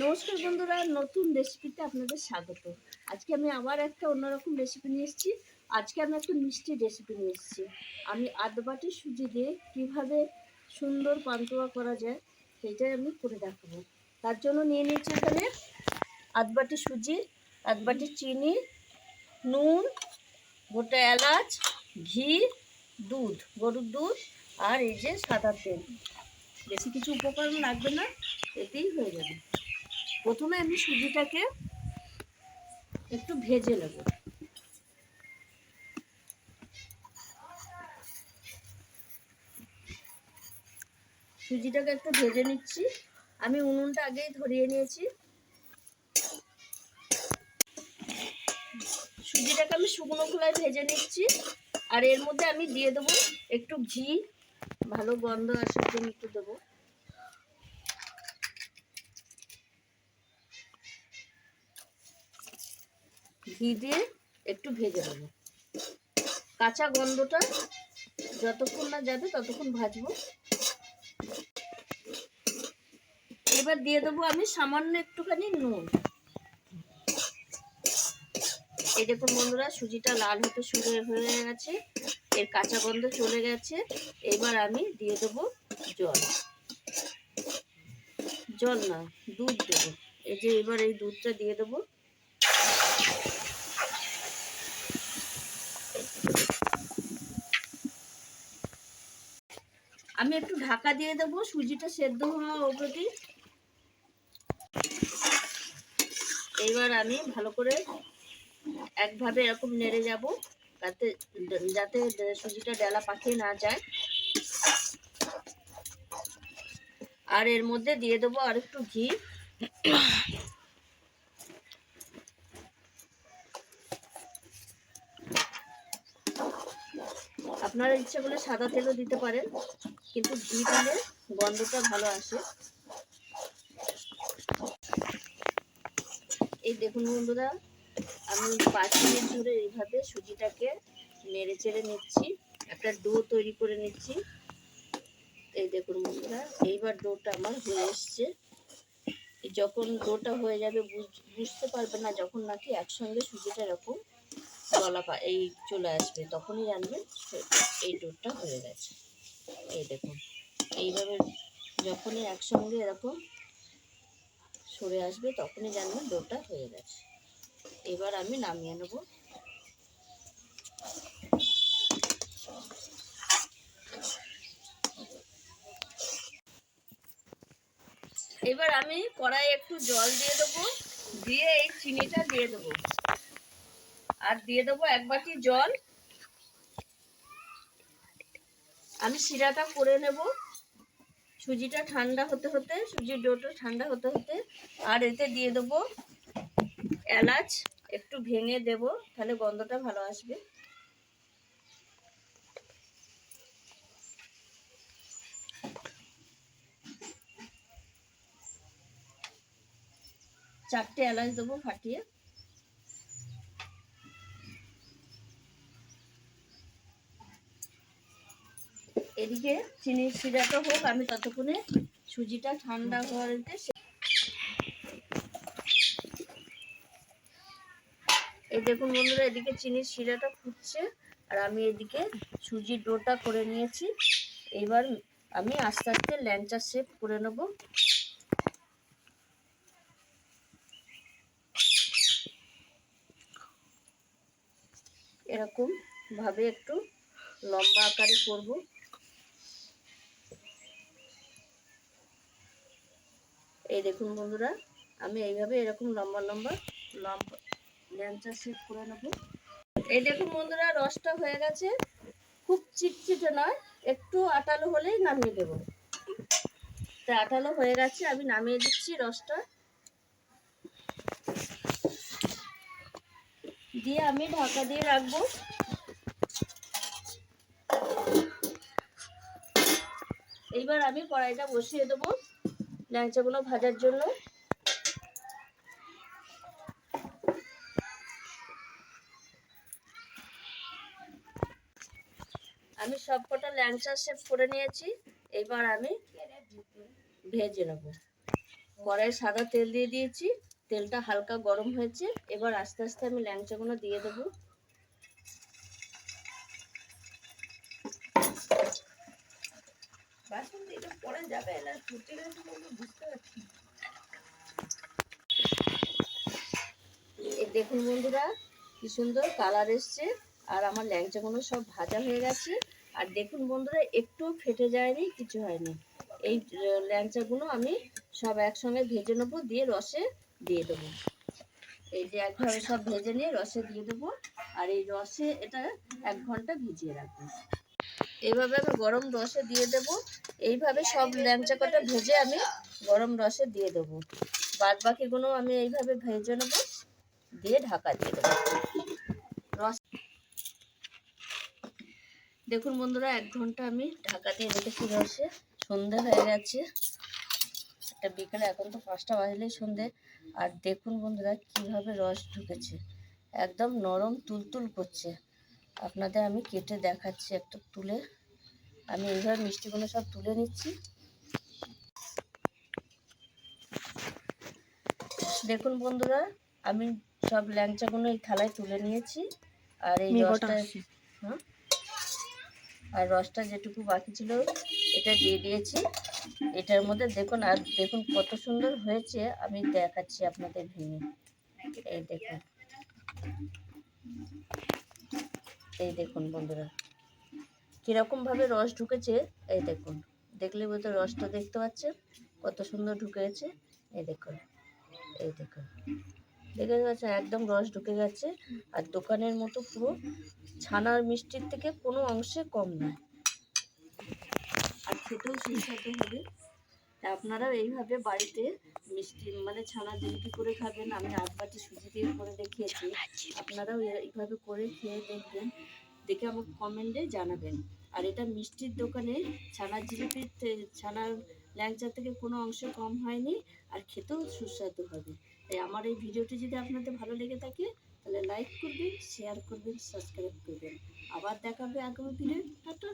নমস্কার বন্ধুরা, নতুন রেসিপিতে আপনাদের স্বাগত। আজকে আমি আবার একটা অন্যরকম রেসিপি নিয়ে এসেছি। আজকে আমি একটা মিষ্টি রেসিপি নিয়ে এসেছি। আমি আধ বাটি সুজি দিয়ে কীভাবে সুন্দর পান্তুয়া করা যায় সেইটাই আমি করে দেখাবো। তার জন্য নিয়ে নিচ্ছি এখানে আধ বাটি সুজি, আধ বাটি চিনি, নুন, গোটা এলাচ, ঘি, দুধ, গরুর দুধ, আর এই যে সাদা তেল। বেশি কিছু উপকরণ লাগবে না, এতেই হয়ে যাবে। প্রথমে আমি সুজিটাকে একটু ভেজে নেব। সুজিটাকে একটু ভেজে নিচ্ছি। আমি উনুনটা আগেই ধরিয়ে নিয়েছি। সুজিটাকে আমি শুকনো খোলায় ভেজে নিচ্ছি। আর এর মধ্যে আমি দিয়ে দেবো একটু ঘি, ভালো গন্ধ আসার জন্য একটু দেবো। ঘি দিয়ে একটু ভেজে নেব। কাঁচা গন্ধটা যতক্ষণ না যাবে ততক্ষণ ভাজবো। এবার দিয়ে দেবো আমি সামান্য একটুখানি নুন। এই দেখুন বন্ধুরা, সুজিটা লাল হতে শুরু হয়ে গেছে, এর কাঁচা গন্ধ চলে গেছে। এবার আমি দিয়ে দেবো জল। জল না, দুধ দেবো। এই যে এবার এই দুধটা দিয়ে দেবো। আমি একটু ঢাকা দিয়ে দেবো সুজিটা সেদ্ধ হওয়া অবধি। এবার আমি ভালো করে একভাবে এরকম নেড়ে যাব, যাতে সুজিটা ডেলা পাকিয়ে না যায়। আর এর মধ্যে দিয়ে দেবো আর একটু ঘি। আপনারা ইচ্ছে করলে সাদা তেলও দিতে পারেন, কিন্তু ঘি দিলে গন্ধটা ভালো আসে। এই দেখুন বন্ধুরা, আমি 5 মিনিট ধরে এইভাবে সুজিটাকে নেড়ে চেড়ে নিচ্ছি, একটা ডো তৈরি করে নিচ্ছি। এই দেখুন বন্ধুরা, এইবার ডোটা আমার হয়ে এসছে। যখন ডোটা হয়ে যাবে বুঝতে পারবে না, যখন নাকি একসঙ্গে সুজিটা এরকম এই চলে আসবে, তখনই জানবেন এই ডোটা হয়ে গেছে। এই দেখুন, এইভাবে যখনই একসঙ্গে এরকম সরে আসবে তখনই জানবেন ডোটা হয়ে গেছে। এবার আমি নামিয়ে নেব। এবার আমি কড়াইয়ে একটু জল দিয়ে দেবো, দিয়ে এই চিনিটা দিয়ে দেবো, আর দিয়ে দেবো 1 বাটি জল। আমি শিরাটা করে নেব। সুজিটা ঠান্ডা হতে হতে, সুজির ডোটা ঠান্ডা হতে হতে, আর এতে দিয়ে দেবো এলাচ, একটু ভেঙে দেব, তাহলে গন্ধটা ভালো আসবে। চারটে এলাচ দেবো ফাটিয়ে। এদিকে চিনির শিরাটা হোক, আমি ততক্ষণে সুজিটা ঠান্ডা হওয়াতে। এই দেখুন বন্ধুরা, এদিকে চিনির শিরাটা ফুটছে, আর আমি এদিকে সুজির ডোটা করে নিয়েছি। এবার আমি আস্তে আস্তে ল্যাংচা শেপ করে নেব। এরকম ভাবে একটু লম্বা আকারে করব। এই দেখুন বন্ধুরা, আমি এইভাবে এরকম লম্বা লম্বা ল্যাংচা শেপ করে নেব। এই দেখুন বন্ধুরা, রসটা হয়ে গেছে। খুব চিটচিটে নয়, একটু আটালো হলেই নামিয়ে দেব। তা আটালো হয়ে গেছে, আমি নামিয়ে দিচ্ছি রসটা দিয়ে। আমি ঢাকা দিয়ে রাখবো। এইবার আমি কড়াইটা বসিয়ে দেবো ল্যাংচাগুলো ভাজার জন্য। আমি সবকটা ল্যাংচা শেপ করে নিয়েছি, এবার আমি ভেজে নেব। কড়াইয়ে সাদা তেল দিয়ে দিয়েছি, তেলটা হালকা গরম হয়েছে। এবার আস্তে আস্তে আমি ল্যাংচাগুলো দিয়ে দেবো। এই দেখুন বন্ধুরা কি সুন্দর কালার এসছে, আর আমার ল্যাংচাগুলো সব ভাজা হয়ে গেছে। আর দেখুন বন্ধুরা একটু ফেটে যায়নি, কিছু হয়নি। এই ল্যাংচাগুলো আমি সব একসঙ্গে ভেজে নেবো, দিয়ে রসে দিয়ে দেবো। এই যে একভাবে সব ভেজে নিয়ে রসে দিয়ে দেবো, আর এই রসে এটা 1 ঘন্টা ভিজিয়ে রাখবো। এইভাবে আমি গরম রসে দিয়ে দেবো। এইভাবে সব ল্যাংচা কটা ভেজে আমি গরম রসে দিয়ে দেবো। বাদ বাকিগুলো আমি এইভাবে ভেজে নেবো, দিয়ে ঢাকা দিয়ে দেবো। রস দেখুন বন্ধুরা 1 ঘন্টা আমি ঢাকা দিয়ে রেখেছি রসে। সন্ধে হয়ে গেছে, একটা বিকেলে, এখন তো 5টা বাজলেই সন্ধে। আর দেখুন বন্ধুরা কিভাবে রস ঢুকেছে, একদম নরম তুলতুল করছে। আপনাদের আমি কেটে দেখাচ্ছি একটা তুলে। আমি এইভাবে মিষ্টিগুলো সব তুলে নিচ্ছি। দেখুন বন্ধুরা আমি সব ল্যাংচাগুলো এই থালায় তুলে নিয়েছি। আর এই রসটা, হ্যাঁ, আর রসটা যেটুকু বাকি ছিল এটা দিয়ে দিয়েছি এটার মধ্যে। দেখুন, আর দেখুন কত সুন্দর হয়েছে, আমি দেখাচ্ছি আপনাদের ভেঙে। এই দেখুন, এই দেখুন বন্ধুরা কিরকম ভাবে রস ঢুকেছে। এই দেখুন, দেখলে বোধহয় রসটা দেখতে পাচ্ছেন কত সুন্দর ঢুকেছে। এই দেখুন, এই দেখুন, দেখে যাচ্ছে একদম রস ঢুকে গেছে। আর দোকানের মতো পুরো ছানার মিষ্টির থেকে কোনো অংশে কম নয়, আর খেতেও সুস্বাদু হবে। তা আপনারাও এইভাবে বাড়িতে মিষ্টি মানে ছানা জিলিপি করে খাবেন। আমি 8 বাটি সুজি দিয়ে করে দেখিয়েছি, আপনারাও এইভাবে করে খেয়ে দেখবেন, দেখে আমাকে কমেন্টে জানাবেন। আর এটা মিষ্টির দোকানে ছানার জিলিপির ছানার ল্যাংচা থেকে কোনো অংশ কম হয়নি, আর খেতেও সুস্বাদু হবে। তাই আমার এই ভিডিওটি যদি আপনাদের ভালো লেগে থাকে তাহলে লাইক করবেন, শেয়ার করবেন, সাবস্ক্রাইব করবেন। আবার দেখা হবে আগামী ভিডিও। টাটা।